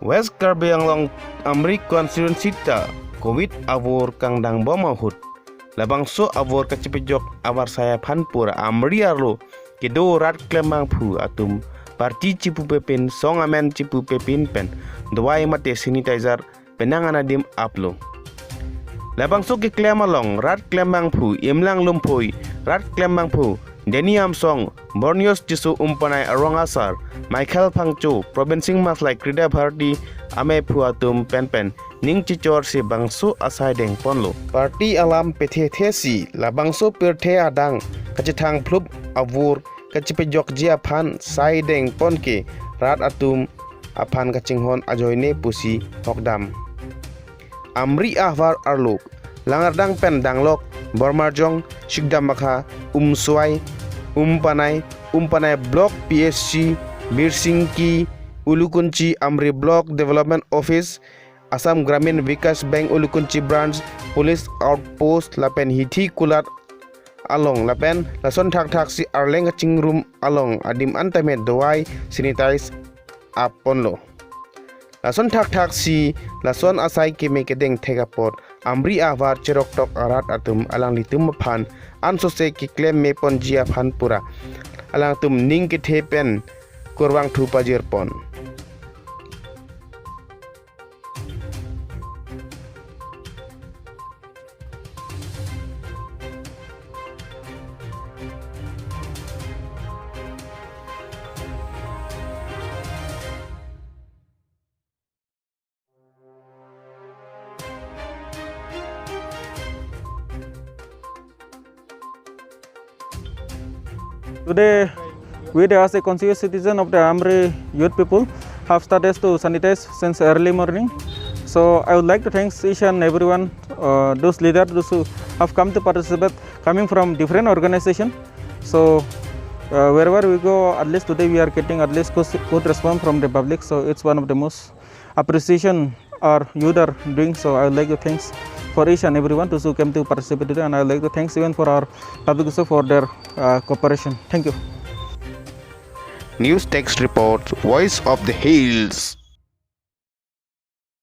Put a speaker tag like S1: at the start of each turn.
S1: West Karbianglong Amri constituency ta COVID avur kang dang bomahut. Labang so avur kacipejok awar saya Phanpura Amri arlo kedo rat klemang phu atum parti cipu pepin song amen cipu pepin pen dwai mate sanitizer penangan adim aplo. Labang so ke klemalong rat klemang phu imlang lumpoi rat klemang phu Deniam Song, Borneos Jisu Umpanai Arongasar, Michael Pangcho, Provincing Maslai Krida Bharti, Ame Puatum Penpen, Ning Chichor si Bangsu Asai Deng Ponlo. Parti Alam Pethe Thesi, La Bangsu Pirte Adang, Kacitang Plub Avur, Kacipejok Jia Pan, Sai Deng Ponke, Rat Atum, Apan Kachinghon Ajoine Pusi, Hokdam. Amri Ahvar Arluk, Langardang Pen Danglok, Bormarjong, Shigdam Makha, Umsuai, Umpanai Blok PSC, Birsingki, Ulukunchi Amri Block Development Office, Assam Gramin Vikas Bank Ulukunchi Branch, Police Outpost, Lapen Hiti Kulat Along, Lapen, Lason Tak si Arleng Room Along, Adim Antamet Dawai, Sanitize Aponlo. Lason Tak si Lason Asai Keme Kedeng Tegapot, Amri Avar Cherok Tok Arat Atum Alang Litum Pan, Ansose Kiklem Mepon Jia Phanpura, Alang Tum Ning Kitepen, Kurwang Thupa Jirpon.
S2: Today, we as a conscious citizen of the Amri youth people have started to sanitize since early morning. So I would like to thank each and everyone, those leaders, those who have come to participate, coming from different organizations. So wherever we go, at least today we are getting at least good response from the public. So it's one of the most appreciation our youth are doing. So I would like to thanks for each and everyone who came to participate today, and I would like to thanks even for our public also for their cooperation. Thank you.
S1: News Text Report, Voice of the Hills.